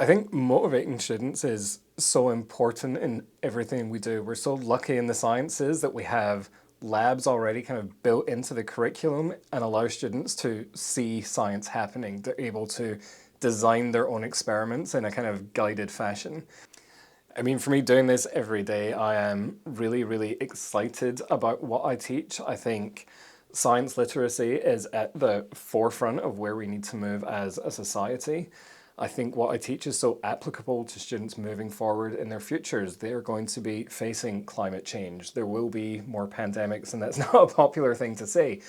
I think motivating students is so important in everything we do. We're so lucky in the sciences that we have labs already kind of built into the curriculum and allow students to see science happening. They're able to design their own experiments in a kind of guided fashion. I mean, for me, doing this every day, I am really, really excited about what I teach. I think science literacy is at the forefront of where we need to move as a society. I think what I teach is so applicable to students moving forward in their futures. They're going to be facing climate change. There will be more pandemics, and that's not a popular thing to say.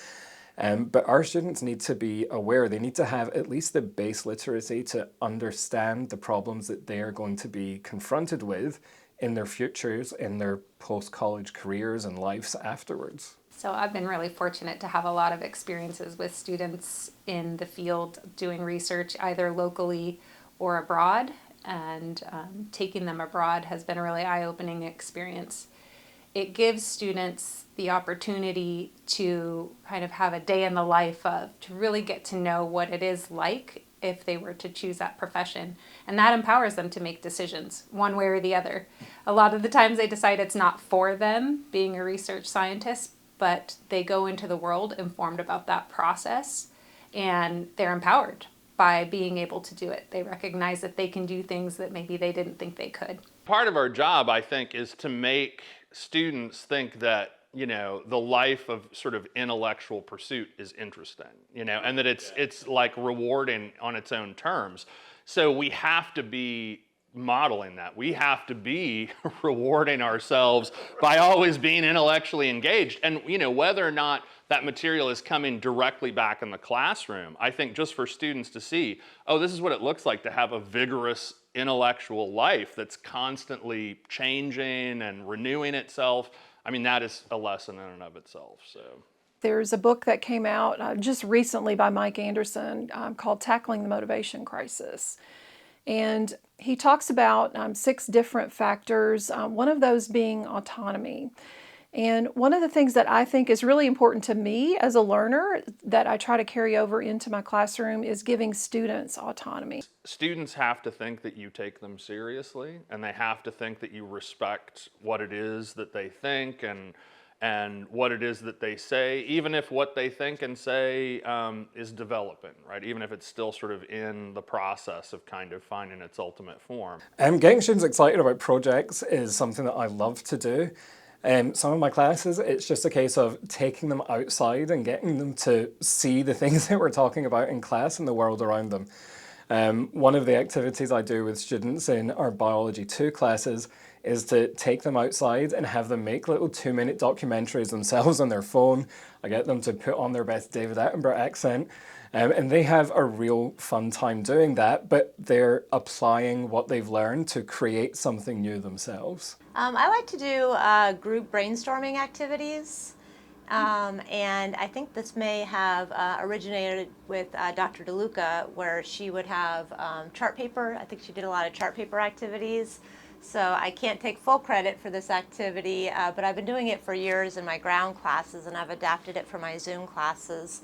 But our students need to be aware. They need to have at least the base literacy to understand the problems that they are going to be confronted with in their futures, in their post-college careers and lives afterwards. So I've been really fortunate to have a lot of experiences with students in the field doing research either locally or abroad, and taking them abroad has been a really eye-opening experience. It gives students the opportunity to kind of have a day in the life of, to really get to know what it is like if they were to choose that profession. And that empowers them to make decisions one way or the other. A lot of the times they decide it's not for them being a research scientist, but they go into the world informed about that process, and they're empowered by being able to do it. They recognize that they can do things that maybe they didn't think they could. Part of our job, I think, is to make students think that, the life of sort of intellectual pursuit is interesting, and that it's like rewarding on its own terms. So we have to be modeling that. We have to be rewarding ourselves by always being intellectually engaged. And, whether or not that material is coming directly back in the classroom, I think just for students to see, oh, this is what it looks like to have a vigorous intellectual life that's constantly changing and renewing itself. I mean, that is a lesson in and of itself. So there's a book that came out just recently by Mike Anderson called Tackling the Motivation Crisis. And he talks about 6 different factors, one of those being autonomy. And one of the things that I think is really important to me as a learner that I try to carry over into my classroom is giving students autonomy. Students have to think that you take them seriously, and they have to think that you respect what it is that they think and what it is that they say, even if what they think and say is developing, right? Even if it's still sort of in the process of kind of finding its ultimate form. Getting students excited about projects is something that I love to do. Some of my classes, it's just a case of taking them outside and getting them to see the things that we're talking about in class and the world around them. One of the activities I do with students in our Biology 2 classes is to take them outside and have them make little 2-minute documentaries themselves on their phone. I get them to put on their best David Attenborough accent, and they have a real fun time doing that, but they're applying what they've learned to create something new themselves. I like to do group brainstorming activities, and I think this may have originated with Dr. DeLuca, where she would have chart paper. I think she did a lot of chart paper activities. So I can't take full credit for this activity, but I've been doing it for years in my ground classes, and I've adapted it for my Zoom classes.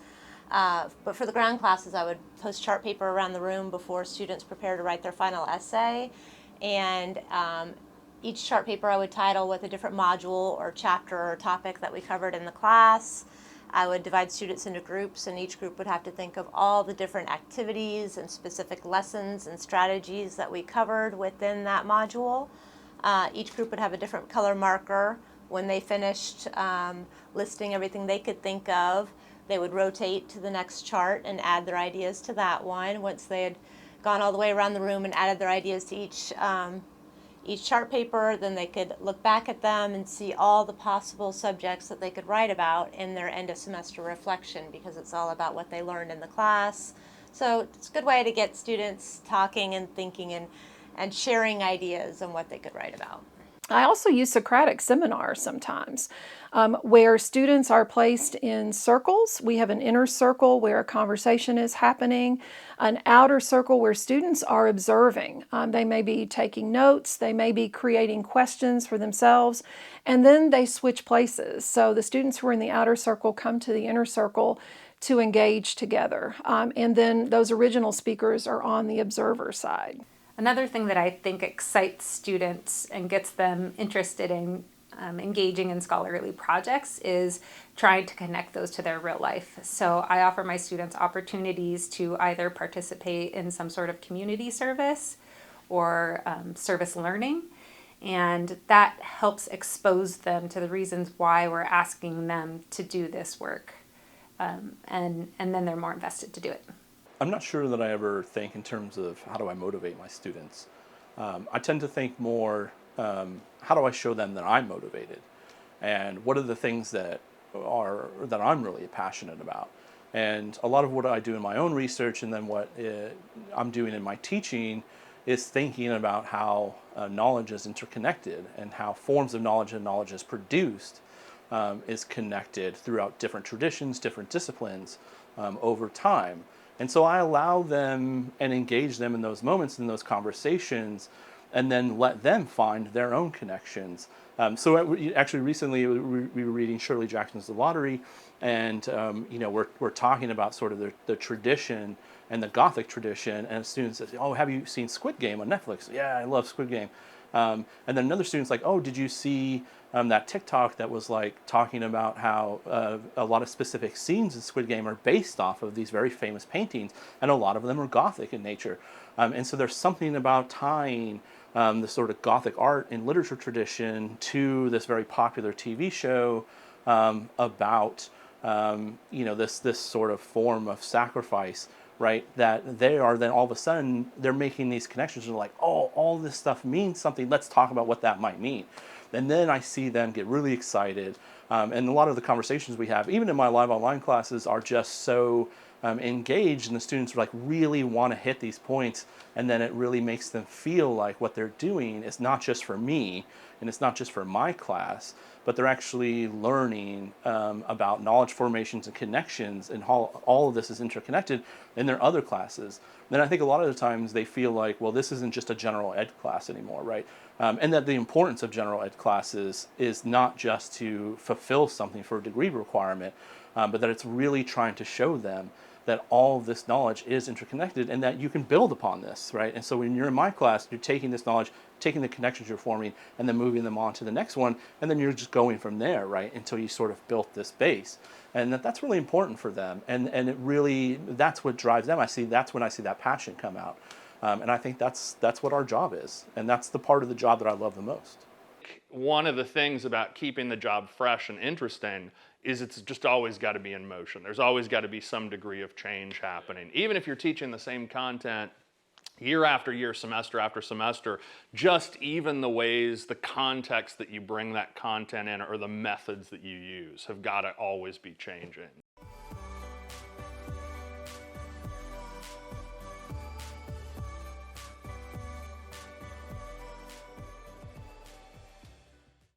But for the ground classes, I would post chart paper around the room before students prepare to write their final essay. And each chart paper I would title with a different module or chapter or topic that we covered in the class. I would divide students into groups, and each group would have to think of all the different activities and specific lessons and strategies that we covered within that module. Each group would have a different color marker. When they finished listing everything they could think of, they would rotate to the next chart and add their ideas to that one. Once they had gone all the way around the room and added their ideas to each chart paper, then they could look back at them and see all the possible subjects that they could write about in their end of semester reflection, because it's all about what they learned in the class. So it's a good way to get students talking and thinking and sharing ideas on what they could write about. I also use Socratic seminars sometimes, where students are placed in circles. We have an inner circle where a conversation is happening, an outer circle where students are observing. They may be taking notes, they may be creating questions for themselves, and then they switch places. So the students who are in the outer circle come to the inner circle to engage together. And then those original speakers are on the observer side. Another thing that I think excites students and gets them interested in engaging in scholarly projects is trying to connect those to their real life. So I offer my students opportunities to either participate in some sort of community service or service learning, and that helps expose them to the reasons why we're asking them to do this work, and then they're more invested to do it. I'm not sure that I ever think in terms of how do I motivate my students. I tend to think more, how do I show them that I'm motivated, and what are the things that I'm really passionate about. And a lot of what I do in my own research, and then what I'm doing in my teaching, is thinking about how knowledge is interconnected, and how forms of knowledge and knowledge is produced is connected throughout different traditions, different disciplines over time. And so I allow them and engage them in those moments, in those conversations, and then let them find their own connections. So actually recently we were reading Shirley Jackson's The Lottery, and we're talking about sort of the tradition and the Gothic tradition, and a student says, "Oh, have you seen Squid Game on Netflix?" "Yeah, I love Squid Game." And then another student's like, "Oh, did you see that TikTok that was like talking about how a lot of specific scenes in Squid Game are based off of these very famous paintings, and a lot of them are Gothic in nature." And so there's something about tying the sort of Gothic art and literature tradition to this very popular TV show about this sort of form of sacrifice, right? That they are then all of a sudden they're making these connections. They're like, "Oh, all this stuff means something. Let's talk about what that might mean." And then I see them get really excited. And a lot of the conversations we have, even in my live online classes, are just so engaged, and the students like really want to hit these points. And then it really makes them feel like what they're doing is not just for me, and it's not just for my class, but they're actually learning about knowledge formations and connections, and how all of this is interconnected in their other classes. Then I think a lot of the times they feel like, well, this isn't just a general ed class anymore, right? And that the importance of general ed classes is not just to fulfill something for a degree requirement, but that it's really trying to show them that all of this knowledge is interconnected, and that you can build upon this, right? And so when you're in my class, you're taking this knowledge, taking the connections you're forming, and then moving them on to the next one, and then you're just going from there, right? Until you sort of built this base. And that's really important for them. And it really, that's what drives them. That's when I see that passion come out. And I think that's what our job is. And that's the part of the job that I love the most. One of the things about keeping the job fresh and interesting is it's just always got to be in motion. There's always got to be some degree of change happening. Even if you're teaching the same content year after year, semester after semester, just even the ways, the context that you bring that content in, or the methods that you use have got to always be changing.